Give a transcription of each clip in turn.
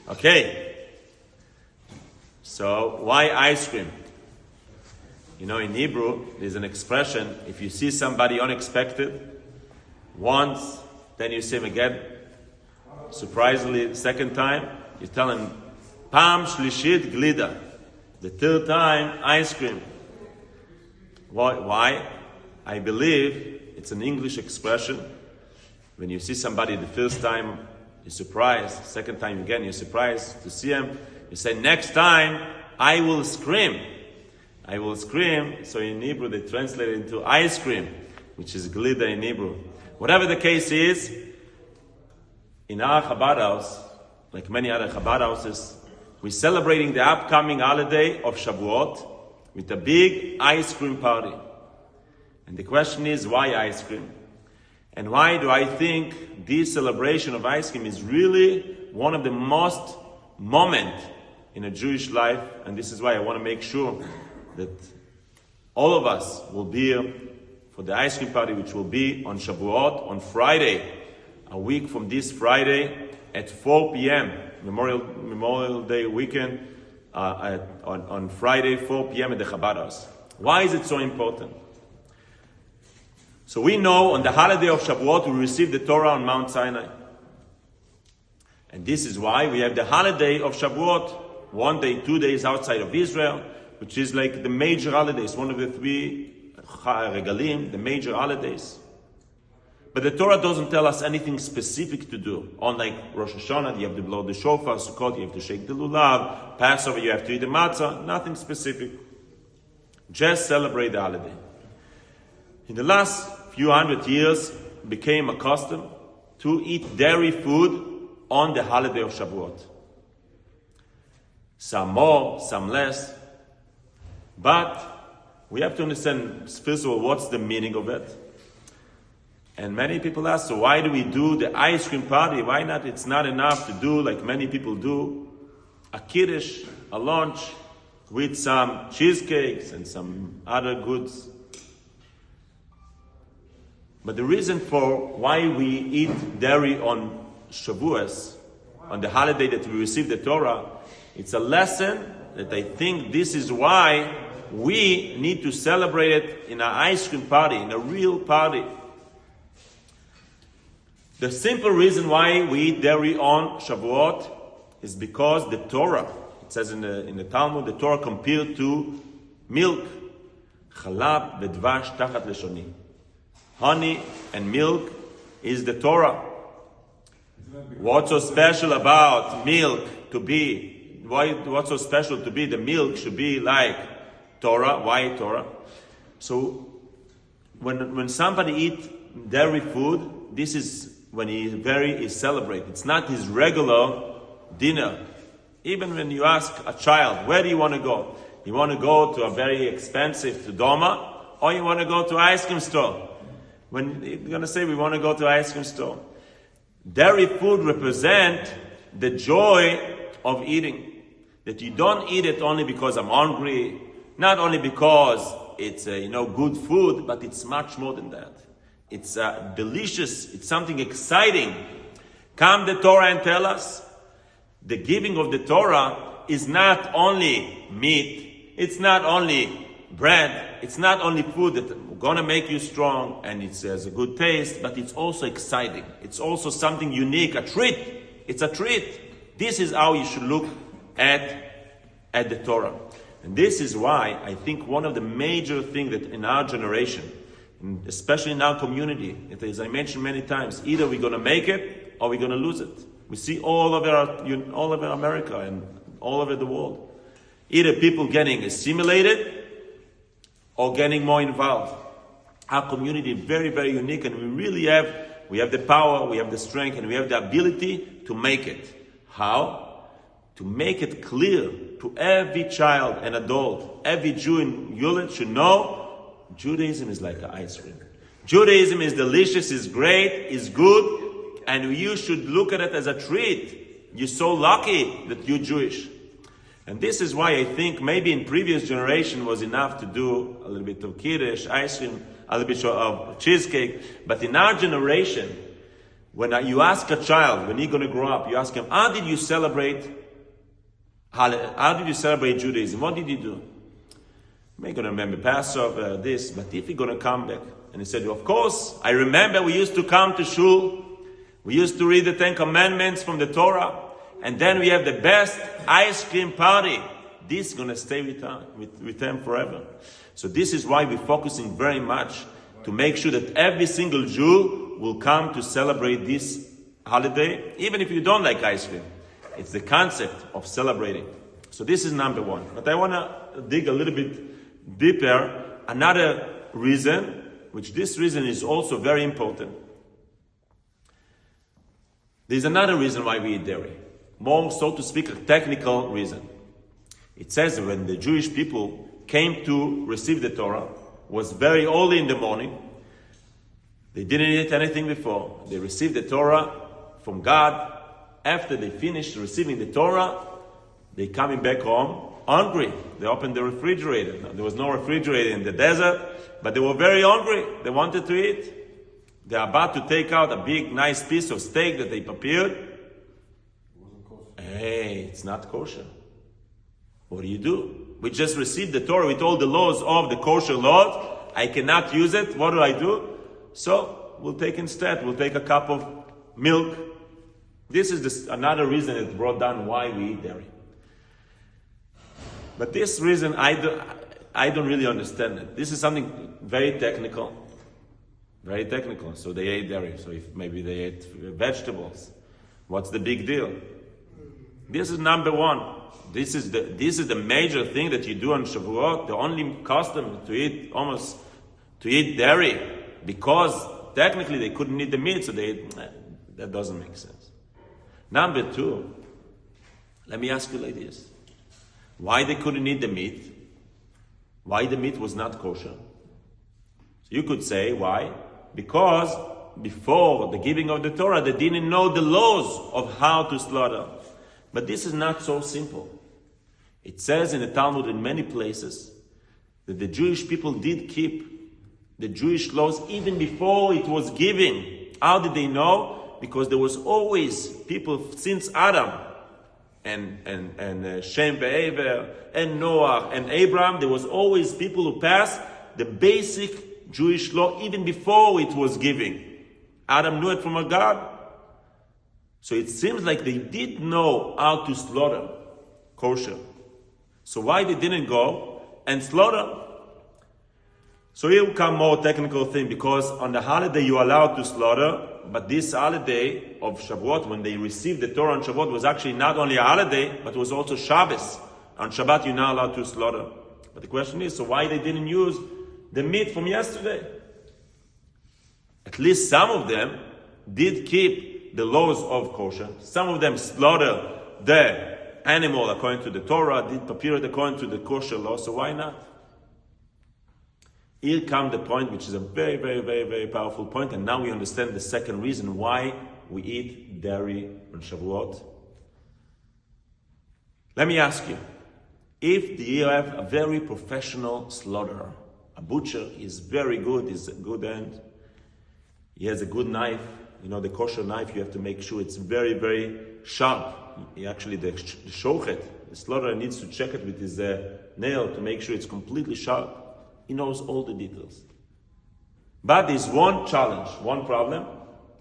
Okay. So, why ice cream? You know, in Hebrew, there's an expression, if you see somebody unexpected, once, then you see him again. Surprisingly, the second time, you tell him, Pam shlishit glida. The third time, ice cream. Why? I believe it's an English expression. When you see somebody the first time, you're surprised. Second time again, you're surprised to see him. You say, next time, I will scream. I will scream. So in Hebrew, they translate it into ice cream, which is glida in Hebrew. Whatever the case is, in our Chabad house, like many other Chabad houses, we're celebrating the upcoming holiday of Shavuot with a big ice cream party. And the question is, why ice cream? And why do I think this celebration of ice cream is really one of the most moment in a Jewish life? And this is why I want to make sure that all of us will be here for the ice cream party, which will be on Shavuot, on Friday, a week from this Friday at 4 p.m., Memorial Day weekend, on Friday, 4 p.m. at the Chabad house. Why is it so important? So we know on the holiday of Shavuot, we receive the Torah on Mount Sinai. And this is why we have the holiday of Shavuot, 1 day, 2 days outside of Israel, which is like the major holidays, one of the 3 regalim, the major holidays. But the Torah doesn't tell us anything specific to do. Unlike Rosh Hashanah, you have to blow the shofar, Sukkot, you have to shake the lulav, Passover, you have to eat the matzah, nothing specific. Just celebrate the holiday. In the last few hundred years, it became a custom to eat dairy food on the holiday of Shavuot. Some more, some less. But we have to understand, first of all, what's the meaning of it? And many people ask, so why do we do the ice cream party? Why not? It's not enough to do, like many people do, a kiddush, a lunch, with some cheesecakes and some other goods. But the reason for why we eat dairy on Shavuos, on the holiday that we receive the Torah, it's a lesson that I think this is why we need to celebrate it in an ice cream party, in a real party. The simple reason why we eat dairy on Shavuot is because the Torah, it says in the Talmud, the Torah compared to milk. Chalab v'dvash tachat leshoni. Honey and milk is the Torah. What's so special about milk to be? What's so special to be? The milk should be like Torah. Why Torah? So when somebody eats dairy food, this is when he is celebrated. It's not his regular dinner. Even when you ask a child, where do you want to go? You want to go to a very expensive Doma, or you want to go to an ice cream store? When you're going to say, we want to go to an ice cream store. Dairy food represents the joy of eating. That you don't eat it only because I'm hungry, not only because it's good food, but it's much more than that. It's delicious. It's something exciting. Come the Torah and tell us the giving of the Torah is not only meat. It's not only bread. It's not only food that's going to make you strong and it has a good taste, but it's also exciting. It's also something unique, a treat. It's a treat. This is how you should look at the Torah. And this is why I think one of the major things that in our generation, especially in our community, as I mentioned many times, either we're going to make it or we're going to lose it. We see all over America and all over the world. Either people getting assimilated or getting more involved. Our community is very, very unique, and we have the power, we have the strength, and we have the ability to make it. How? To make it clear to every child and adult, every Jew in Yulet should know Judaism is like an ice cream. Judaism is delicious, is great, is good, and you should look at it as a treat. You're so lucky that you're Jewish. And this is why I think maybe in previous generation was enough to do a little bit of kiddush, ice cream, a little bit of cheesecake. But in our generation, When you ask a child, when he's going to grow up, you ask him, how did you celebrate Judaism? What did you do? I'm going to remember Passover, this, but if he's going to come back, and he said, of course, I remember we used to come to shul, we used to read the 10 Commandments from the Torah, and then we have the best ice cream party. This is going to stay with them forever. So this is why we're focusing very much to make sure that every single Jew will come to celebrate this holiday, even if you don't like ice cream. It's the concept of celebrating. So this is number one. But I want to dig a little bit deeper. Another reason, which this reason is also very important. There's another reason why we eat dairy. More, so to speak, a technical reason. It says that when the Jewish people came to receive the Torah, was very early in the morning. They didn't eat anything before. They received the Torah from God. After they finished receiving the Torah, they coming back home hungry. They opened the refrigerator. Now, there was no refrigerator in the desert, but they were very hungry. They wanted to eat. They're about to take out a big, nice piece of steak that they prepared. Hey, it's not kosher. What do? We just received the Torah with all the laws of the kosher laws. I cannot use it. What do? So we'll take a cup of milk. This is another reason it brought down why we eat dairy. But this reason, I don't really understand it. This is something very technical. Very technical. So they ate dairy. So if maybe they ate vegetables, what's the big deal? This is number one. This is the major thing that you do on Shavuot. The only custom to eat dairy, because technically they couldn't eat the meat, so that doesn't make sense. Number two, let me ask you like this: why they couldn't eat the meat? Why the meat was not kosher? So you could say why? Because before the giving of the Torah, they didn't know the laws of how to slaughter. But this is not so simple. It says in the Talmud in many places that the Jewish people did keep the Jewish laws even before it was given. How did they know? Because there was always people since Adam and Shem ve'Ever and Noah and Abraham, there was always people who passed the basic Jewish law even before it was given. Adam knew it from a God. So it seems like they did know how to slaughter kosher. So why they didn't go and slaughter? So here will come more technical thing, because on the holiday you're allowed to slaughter, but this holiday of Shavuot, when they received the Torah on Shavuot, was actually not only a holiday, but it was also Shabbos. On Shabbat you're not allowed to slaughter. But the question is, so why they didn't use the meat from yesterday? At least some of them did keep the laws of kosher. Some of them slaughtered the animal according to the Torah, did prepare it according to the kosher law, so why not? Here comes the point, which is a very, very, very, very powerful point, and now we understand the second reason why we eat dairy on Shavuot. Let me ask you, if you have a very professional slaughterer, a butcher is very good, is a good hand, he has a good knife, the kosher knife, you have to make sure it's very, very sharp. Actually, the shochet, the slaughterer needs to check it with his nail to make sure it's completely sharp. He knows all the details. But there's one challenge, one problem.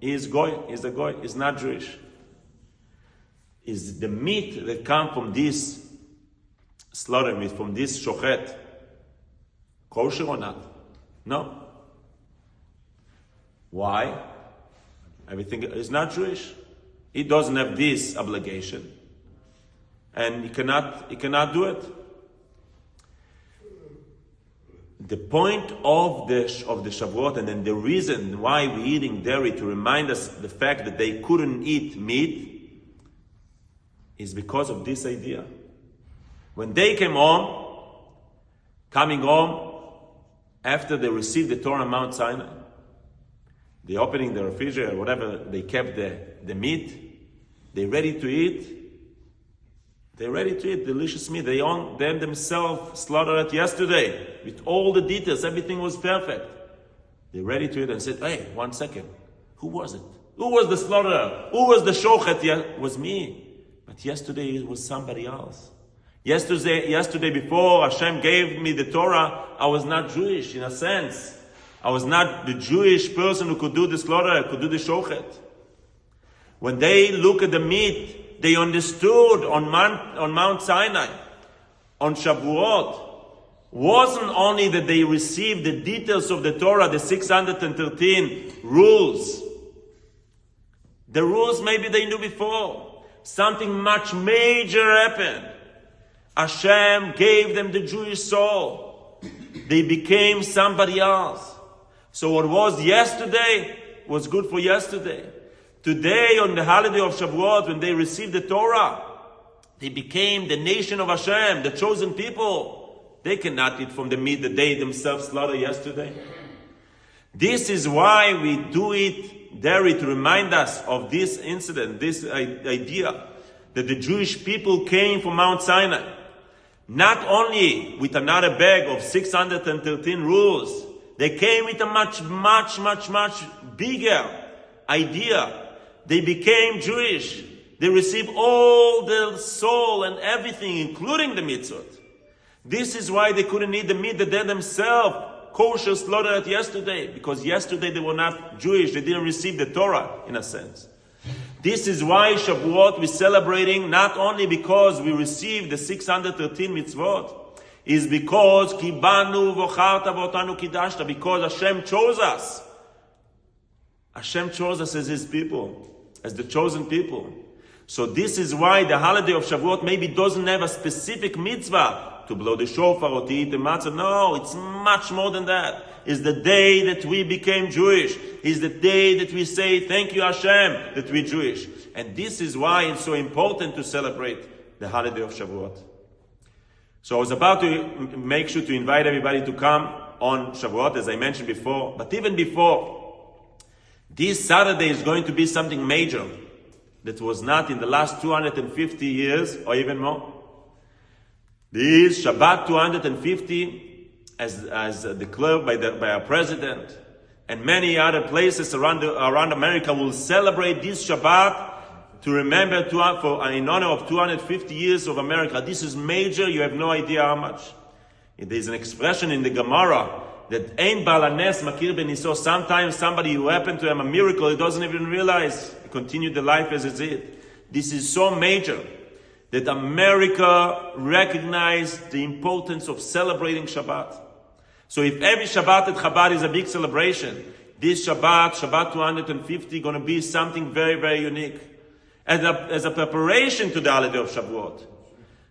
He's a goy, he's not Jewish. Is the meat that comes from this slaughter meat, from this shochet, kosher or not? No. Why? Everything is not Jewish. He doesn't have this obligation, and he cannot do it. The point of the Shavuot, and then the reason why we're eating dairy, to remind us the fact that they couldn't eat meat, is because of this idea. When they coming home after they received the Torah on Mount Sinai, they opening the refrigerator, whatever, they kept the meat. They're ready to eat. They're ready to eat delicious meat. They themselves slaughtered it yesterday with all the details. Everything was perfect. They're ready to eat and said, hey, 1 second. Who was it? Who was the slaughterer? Who was the shochet? It was me. But yesterday it was somebody else. Yesterday before Hashem gave me the Torah, I was not Jewish in a sense. I was not the Jewish person who could do the slaughter, could do the shochet. When they look at the meat, they understood on Mount Sinai, on Shavuot, wasn't only that they received the details of the Torah, the 613 rules. The rules maybe they knew before. Something much major happened. Hashem gave them the Jewish soul. They became somebody else. So what was yesterday was good for yesterday. Today, on the holiday of Shavuot, when they received the Torah, they became the nation of Hashem, the chosen people. They cannot eat from the meat that they themselves slaughtered yesterday. This is why we do it daily, to remind us of this incident, this idea that the Jewish people came from Mount Sinai, not only with another bag of 613 rules, they came with a much bigger idea. They became Jewish. They received all the soul and everything, including the mitzvot. This is why they couldn't eat the meat that they themselves kosher slaughtered yesterday, because yesterday they were not Jewish. They didn't receive the Torah, in a sense. This is why Shavuot we're celebrating, not only because we received the 613 mitzvot, is because Kibanu v'ocharta v'otanu kidashta, because Hashem chose us. Hashem chose us as His people, as the chosen people. So this is why the holiday of Shavuot maybe doesn't have a specific mitzvah to blow the shofar or to eat the matzah. No, it's much more than that. It's the day that we became Jewish. It's the day that we say, thank you Hashem, that we're Jewish. And this is why it's so important to celebrate the holiday of Shavuot. So I was about to make sure to invite everybody to come on Shavuot, as I mentioned before. But even before, this Saturday is going to be something major that was not in the last 250 years or even more. This Shabbat 250, as declared by our president, and many other places around America will celebrate this Shabbat to remember in honor of 250 years of America. This is major. You have no idea how much. There's an expression in the Gemara that Ein Balanes Makir Beniso. Sometimes somebody who happened to him a miracle, he doesn't even realize. He continued the life as it is. This is so major that America recognized the importance of celebrating Shabbat. So if every Shabbat at Chabad is a big celebration, this Shabbat 250, going to be something very, very unique. As a preparation to the holiday of Shavuot.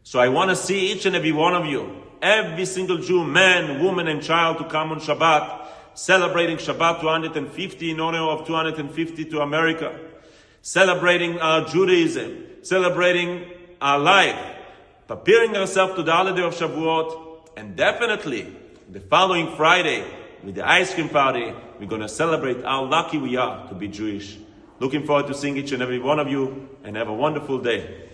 So I want to see each and every one of you, every single Jew, man, woman, and child, to come on Shabbat, celebrating Shabbat 250 in honor of 250 to America, celebrating our Judaism, celebrating our life, preparing ourselves to the holiday of Shavuot, and definitely the following Friday with the ice cream party, we're going to celebrate how lucky we are to be Jewish. Looking forward to seeing each and every one of you, and have a wonderful day.